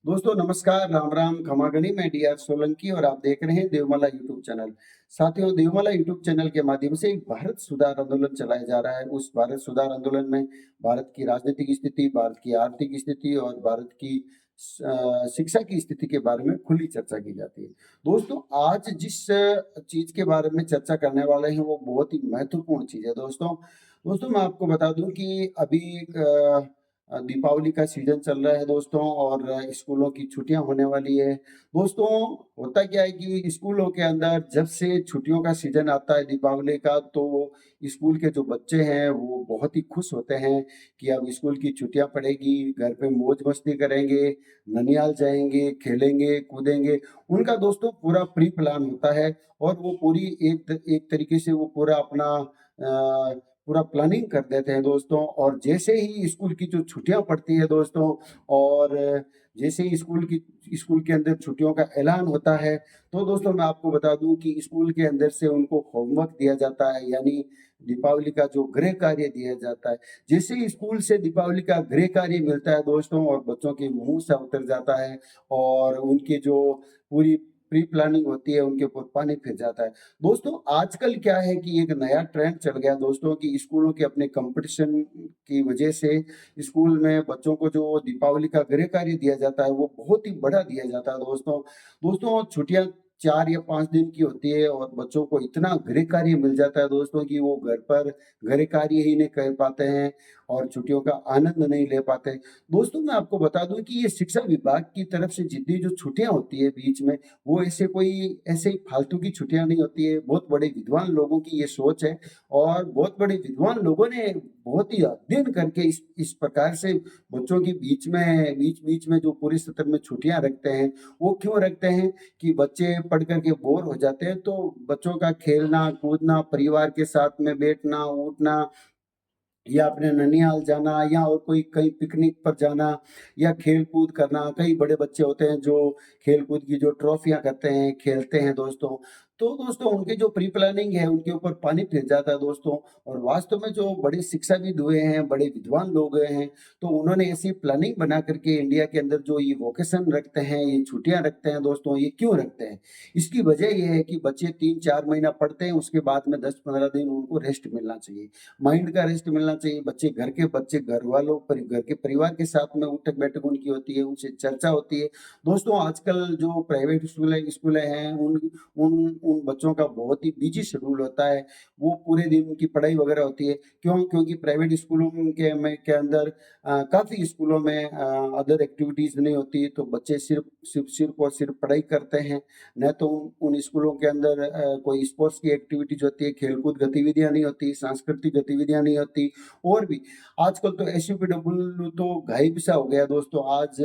दोस्तों नमस्कार, राम राम, खमागणी। मैं डीआर सोलंकी और आप देख रहे हैं देवमाला यूट्यूब चैनल। साथियों, देवमाला यूट्यूब चैनल के माध्यम से एक भारत सुधार आंदोलन चलाया जा रहा है। उस भारत सुधार आंदोलन में भारत की राजनीतिक स्थिति, भारत की आर्थिक स्थिति और भारत की शिक्षा की स्थिति के बारे में खुली चर्चा की जाती है। दोस्तों, आज जिस चीज के बारे में चर्चा करने वाले हैं वो बहुत ही महत्वपूर्ण चीज है। दोस्तों मैं आपको बता दूं कि अभी दीपावली का सीजन चल रहा है दोस्तों, और स्कूलों की छुट्टियां होने वाली है। दोस्तों, होता क्या है कि स्कूलों के अंदर जब से छुट्टियों का सीजन आता है दीपावली का, तो स्कूल के जो बच्चे हैं वो बहुत ही खुश होते हैं कि अब स्कूल की छुट्टियां पड़ेगी, घर पे मौज मस्ती करेंगे, ननिहाल जाएंगे, खेलेंगे कूदेंगे। उनका दोस्तों पूरा प्री प्लान होता है और वो पूरी एक एक तरीके से वो पूरा अपना पूरा प्लानिंग कर देते हैं दोस्तों। और जैसे ही स्कूल की जो छुट्टियां पड़ती है दोस्तों, और जैसे ही स्कूल के अंदर छुट्टियों का ऐलान होता है, तो दोस्तों मैं आपको बता दूं कि स्कूल के अंदर से उनको होमवर्क दिया जाता है, यानी दीपावली का जो गृह कार्य दिया जाता है। जैसे ही स्कूल से दीपावली का गृह कार्य मिलता है दोस्तों, और बच्चों के मुंह से उतर जाता है और उनकी जो पूरी प्री प्लानिंग होती है उनके ऊपर पानी फिर जाता है। दोस्तों, आजकल क्या है कि एक नया ट्रेंड चल गया दोस्तों, कि स्कूलों के अपने कंपटीशन की वजह से स्कूल में बच्चों को जो दीपावली का गृह कार्य दिया जाता है वो बहुत ही बड़ा दिया जाता है दोस्तों। दोस्तों, छुट्टियां 4 या 5 दिन की होती है और बच्चों को इतना गृह कार्य मिल जाता है दोस्तों कि वो घर पर गृह कार्य ही नहीं कर पाते हैं और छुट्टियों का आनंद नहीं ले पाते। दोस्तों, मैं आपको बता दूं कि ये शिक्षा विभाग की तरफ से जितनी जो छुट्टियां होती है बीच में, वो ऐसे ही फालतू की छुट्टियां नहीं होती है। बहुत बड़े विद्वान लोगों की ये सोच है और बहुत बड़े विद्वान लोगों ने बहुत ही अध्ययन करके इस प्रकार से बच्चों के बीच में जो पूरे सत्र में छुट्टियां रखते हैं। वो क्यों रखते हैं कि बच्चे पढ़ करके बोर हो जाते हैं, तो बच्चों का खेलना कूदना, परिवार के साथ में बैठना उठना, या अपने ननिहाल जाना, या और कोई कहीं पिकनिक पर जाना, या खेल कूद करना। कई बड़े बच्चे होते हैं जो खेल कूद की जो ट्रॉफियां करते हैं, खेलते हैं दोस्तों। तो दोस्तों, उनकी जो प्री प्लानिंग है उनके ऊपर पानी फिर जाता है दोस्तों। और वास्तव में जो बड़े शिक्षाविद हुए हैं, बड़े विद्वान लोग हुए हैं, तो उन्होंने ऐसी प्लानिंग बना करके इंडिया के अंदर जो ये वोकेशन रखते हैं, ये छुट्टियां रखते हैं दोस्तों, ये क्यों रखते हैं? इसकी वजह ये है कि बच्चे 3-4 महीना पढ़ते हैं, उसके बाद में 10-15 दिन उनको रेस्ट मिलना चाहिए, माइंड का रेस्ट मिलना चाहिए। बच्चे घर वालों पर घर के परिवार के साथ में उठक बैठक उनकी होती है, उनसे चर्चा होती है। दोस्तों, आजकल जो प्राइवेट स्कूलें हैं, उन उन उन बच्चों का बहुत ही बिजी शेड्यूल होता है। वो पूरे दिन उनकी पढ़ाई वगैरह होती है। क्यों? क्योंकि प्राइवेट स्कूलों के अंदर काफी स्कूलों में अदर एक्टिविटीज नहीं होती, तो बच्चे सिर्फ और सिर्फ पढ़ाई करते हैं। न तो उन स्कूलों के अंदर कोई स्पोर्ट्स की एक्टिविटीज होती है, खेलकूद गतिविधियां नहीं होती, सांस्कृतिक गतिविधियां नहीं होती। और भी आजकल तो एसयूपीडब्ल्यू तो गायब सा हो गया दोस्तों। आज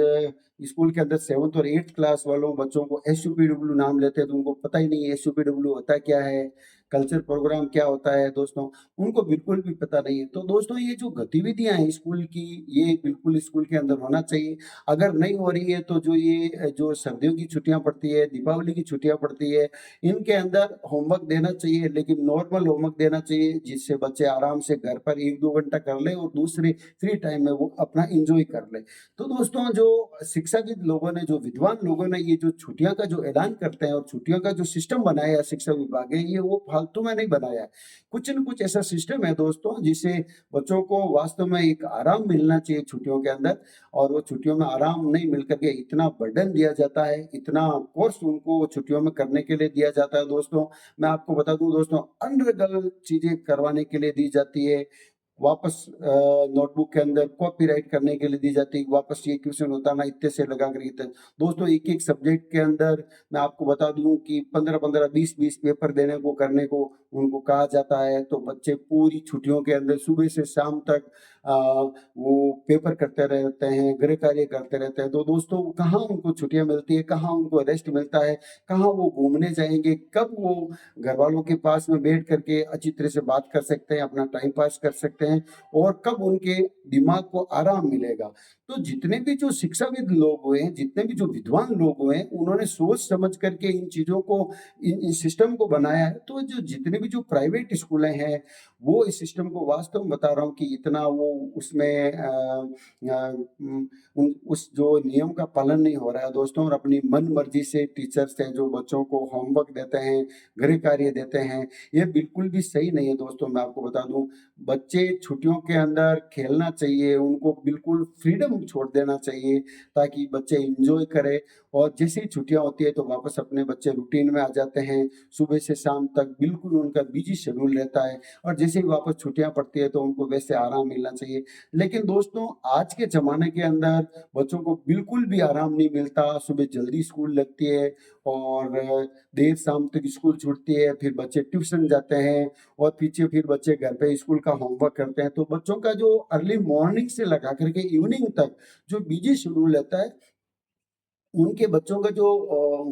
स्कूल के अंदर 7th और 8th क्लास वालों बच्चों को एसयूपीडब्ल्यू नाम लेते हैं, तो उनको पता ही नहीं है एसयूपीडब्ल्यू होता क्या है, कल्चर प्रोग्राम क्या होता है दोस्तों, उनको बिल्कुल भी पता नहीं है। तो दोस्तों, ये जो गतिविधियां हैं स्कूल की, ये बिल्कुल स्कूल के अंदर होना चाहिए। अगर नहीं हो रही है तो जो सर्दियों की छुट्टियां पड़ती है, दीपावली की छुट्टियां पड़ती है, इनके अंदर होमवर्क देना चाहिए, लेकिन नॉर्मल होमवर्क देना चाहिए, जिससे बच्चे आराम से घर पर 1-2 घंटा कर ले और दूसरे फ्री टाइम में वो अपना एंजॉय कर ले। तो दोस्तों, जो शिक्षाविद लोगों ने, जो विद्वान लोगों ने ये जो छुट्टियां का जो ऐलान करते हैं और छुट्टियों का जो सिस्टम बनाया है शिक्षा विभाग ने, ये वो फालतू में नहीं बनाया है। कुछ न कुछ ऐसा सिस्टम है दोस्तों, जिससे बच्चों को वास्तव में एक आराम मिलना चाहिए छुट्टियों के अंदर। और वो छुट्टियों में आराम नहीं मिल करके इतना बर्डन दिया जाता है, इतना कोर्स उनको छुट्टियों में करने के लिए दिया जाता है दोस्तों। मैं आपको बता दूं दोस्तों, अनर्गल चीजें करवाने के लिए दी जाती है। वापस नोटबुक के अंदर कॉपीराइट करने के लिए दी जाती है, वापस ये क्वेश्चन होता ना, इतने से लगा कर इतने। दोस्तों, एक एक सब्जेक्ट के अंदर मैं आपको बता दूं कि 15-15, 20-20 पेपर देने को करने को उनको कहा जाता है। तो बच्चे पूरी छुट्टियों के अंदर सुबह से शाम तक वो पेपर करते रहते हैं, गृह कार्य करते रहते हैं। तो दोस्तों, कहाँ उनको छुट्टियां मिलती है, कहाँ उनको रेस्ट मिलता है, कहाँ वो घूमने जाएंगे, कब वो घर वालों के पास में बैठ करके अच्छी तरह से बात कर सकते हैं, अपना टाइम पास कर सकते हैं, और कब उनके दिमाग को आराम मिलेगा। तो जितने भी जो शिक्षाविद लोग हुए हैं, जितने भी जो विद्वान लोग हुए हैं, उन्होंने सोच समझ करके इन चीजों को, इन सिस्टम को बनाया है। तो जो जितने भी जो प्राइवेट स्कूलें हैं, वो इस सिस्टम को वास्तव में बता रहा हूँ कि इतना वो उसमें उस जो नियम का पालन नहीं हो रहा है दोस्तों, और अपनी मन मर्जी से टीचर्स हैं जो बच्चों को होमवर्क देते हैं, गृह कार्य देते हैं, ये बिल्कुल भी सही नहीं है दोस्तों। मैं आपको बता दूं, बच्चे छुट्टियों के अंदर खेलना चाहिए, उनको बिल्कुल फ्रीडम छोड़ देना चाहिए ताकि बच्चे इंजॉय करें। और जैसे ही छुट्टियां होती है तो वापस अपने बच्चे रूटीन में आ जाते हैं, सुबह से शाम तक बिल्कुल उनका बिजी शेड्यूल रहता है, और जैसे ही वापस छुट्टियां पड़ती है तो उनको वैसे आराम मिलना चाहिए। लेकिन दोस्तों, आज के ज़माने के अंदर बच्चों को बिल्कुल भी आराम नहीं मिलता। सुबह जल्दी स्कूल लगती है और देर शाम तक स्कूल छूटती है, फिर बच्चे ट्यूशन जाते हैं और पीछे फिर बच्चे घर पे स्कूल का होमवर्क करते हैं। तो बच्चों का जो अर्ली मॉर्निंग से लगा कर के इवनिंग तक जो बिजी शेड्यूल रहता है, उनके बच्चों का जो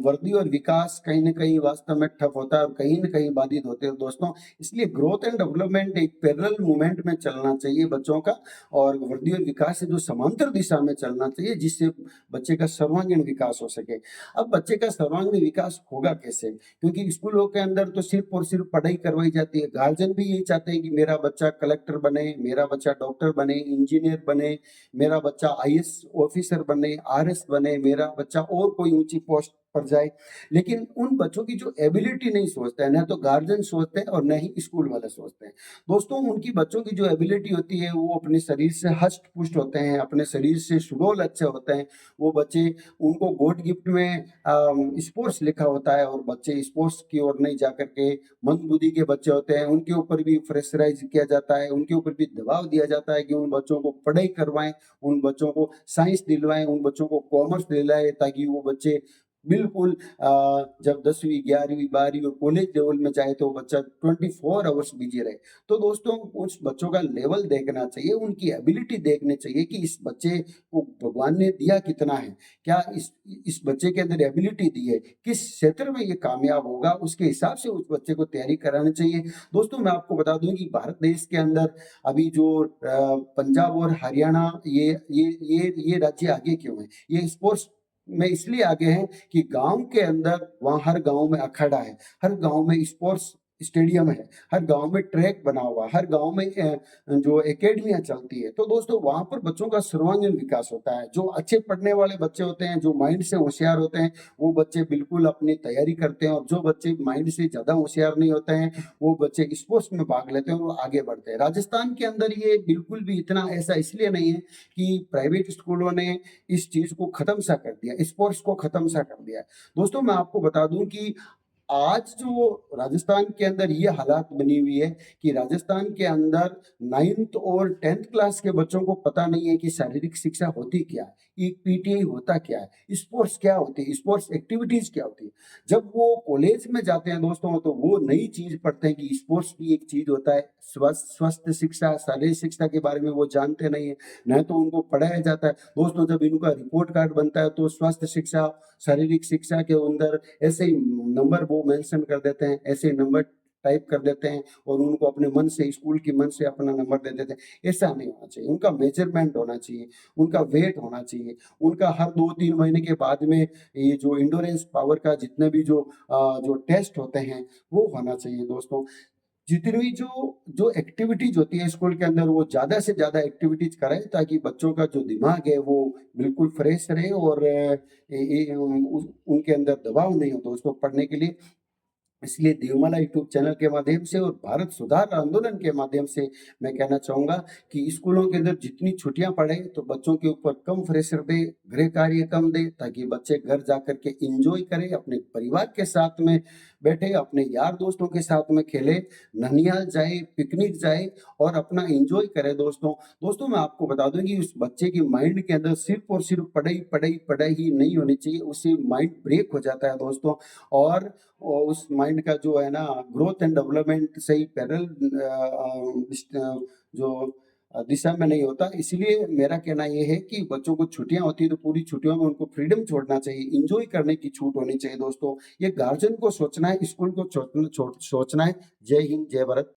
वृद्धि और विकास कहीं न कहीं वास्तव में ठप होता है और कहीं न कहीं बाधित होते हैं दोस्तों। इसलिए ग्रोथ एंड डेवलपमेंट एक पैरेलल मूवमेंट में चलना चाहिए बच्चों का, और वृद्धि और विकास से जो समांतर दिशा में चलना चाहिए, जिससे बच्चे का सर्वांगीण विकास हो सके। अब बच्चे का सर्वांगीण विकास होगा कैसे? क्योंकि स्कूलों के अंदर तो सिर्फ़ और सिर्फ़ पढ़ाई करवाई जाती है। गार्जियन भी यही चाहते हैं कि मेरा बच्चा कलेक्टर बने, मेरा बच्चा डॉक्टर बने, इंजीनियर बने, मेरा बच्चा आईएएस ऑफिसर बने, आरएस बने, मेरा बच्चा और कोई ऊँची पोस्ट पर जाए। लेकिन उन बच्चों की जो एबिलिटी नहीं सोचते हैं, ना तो गार्जियन सोचते हैं और ना ही स्कूल वाले सोचते हैं। दोस्तों, उनकी बच्चों की जो एबिलिटी होती है, वो अपने शरीर से हष्ट-पुष्ट होते हैं, अपने शरीर से सुडौल अच्छे होते हैं। वो बच्चे, उनको गॉड गिफ्ट में स्पोर्ट्स लिखा होता है, और बच्चे स्पोर्ट्स की ओर नहीं जाकर के मंदबुद्धि के बच्चे होते हैं, उनके ऊपर भी प्रेशराइज़ किया जाता है, उनके ऊपर भी दबाव दिया जाता है कि उन बच्चों को पढ़ाई करवाएँ, उन बच्चों को साइंस दिलवाएँ, उन बच्चों को कॉमर्स दिलाएँ, ताकि वो बच्चे बिल्कुल जब 10वीं, 11वीं, 12वीं और कॉलेज लेवल में जाए तो बच्चा 24 आवर्स बिज़ी रहे। तो दोस्तों, उस बच्चों का लेवल देखना चाहिए, उनकी एबिलिटी देखनी चाहिए कि इस बच्चे को भगवान ने दिया कितना है? क्या इस बच्चे के अंदर एबिलिटी दी है? किस क्षेत्र में ये कामयाब होगा? उसके हिसाब से उस बच्चे को तैयारी करानी चाहिए। दोस्तों, मैं आपको बता दूँ कि भारत देश के अंदर अभी जो पंजाब और हरियाणा, ये राज्य आगे क्यों हैं? ये स्पोर्ट्स में इसलिए आगे हैं कि गाँव के अंदर, वहाँ हर गाँव में अखाड़ा है, हर गाँव में स्पोर्ट्स स्टेडियम है, हर गाँव में ट्रैक बना हुआ है, हर गाँव में जो एकेडमियाँ चलती है। तो दोस्तों, वहाँ पर बच्चों का सर्वांगीण विकास होता है। जो अच्छे पढ़ने वाले बच्चे होते हैं, जो माइंड से होशियार होते हैं, वो बच्चे बिल्कुल अपनी तैयारी करते हैं, और जो बच्चे माइंड से ज़्यादा होशियार नहीं होते हैं, वो बच्चे स्पोर्ट्स में भाग लेते हैं और वो आगे बढ़ते हैं। राजस्थान के अंदर ये बिल्कुल भी इतना ऐसा इसलिए नहीं है कि प्राइवेट स्कूलों ने इस चीज़ को खत्म सा कर दिया, स्पोर्ट्स को खत्म सा कर दिया है। दोस्तों, मैं आपको बता दूँ कि आज जो राजस्थान के अंदर ये हालात बनी हुई है कि राजस्थान के अंदर 9th और 10th क्लास के बच्चों को पता नहीं है कि शारीरिक शिक्षा होती क्या है, एक पीटीआई होता क्या है, स्पोर्ट्स क्या होती है, स्पोर्ट्स एक्टिविटीज़ क्या होती है। जब वो कॉलेज में जाते हैं दोस्तों, तो वो नई चीज़ पढ़ते हैं कि स्पोर्ट्स भी एक चीज़ होता है। स्वस्थ शिक्षा, शारीरिक शिक्षा के बारे में वो जानते नहीं है, ना तो उनको पढ़ाया जाता है। दोस्तों, जब इनका रिपोर्ट कार्ड बनता है तो स्वास्थ्य शिक्षा, शारीरिक शिक्षा के अंदर ऐसे ही नंबर वो मेंशन कर देते हैं, ऐसे नंबर टाइप कर देते हैं, और उनको अपने मन से, स्कूल की मन से अपना नंबर दे देते हैं। ऐसा नहीं होना चाहिए। उनका मेजरमेंट होना चाहिए, उनका वेट होना चाहिए, उनका हर 2-3 महीने के बाद में ये जो एंड्योरेंस पावर का जितने भी जो टेस्ट होते हैं, वो होना चाहिए दोस्तों। जितनी भी जो जो एक्टिविटीज़ होती है स्कूल के अंदर, वो ज़्यादा से ज़्यादा एक्टिविटीज़ कराएँ, ताकि बच्चों का जो दिमाग है वो बिल्कुल फ्रेश रहे, और उनके अंदर दबाव नहीं हो दोस्तों पढ़ने के लिए। इसलिए देवमाला यूट्यूब चैनल के माध्यम से और भारत सुधार आंदोलन के माध्यम से मैं कहना चाहूँगा कि स्कूलों के अंदर जितनी छुट्टियाँ पड़े तो बच्चों के ऊपर कम प्रेशर दें, गृह कार्य कम दें, ताकि बच्चे घर जाकर के एन्जॉय करें, अपने परिवार के साथ में बैठे, अपने यार दोस्तों के साथ में खेले, ननिहाल जाए, पिकनिक जाए और अपना एन्जॉय करें दोस्तों। दोस्तों, मैं आपको बता दूँ कि उस बच्चे के माइंड के अंदर सिर्फ़ और सिर्फ़ पढ़ाई, पढ़ाई, पढ़ाई ही नहीं होनी चाहिए, उससे माइंड ब्रेक हो जाता है दोस्तों। और उस माइंड का जो है ना, ग्रोथ एंड डेवलपमेंट सही पैरेलल जो दिशा में नहीं होता। इसीलिए मेरा कहना ये है कि बच्चों को छुट्टियाँ होती है तो पूरी छुट्टियों में उनको फ्रीडम छोड़ना चाहिए, एन्जॉय करने की छूट होनी चाहिए दोस्तों। ये गार्जियन को सोचना है, स्कूल को सोचना है। जय हिंद, जय भारत।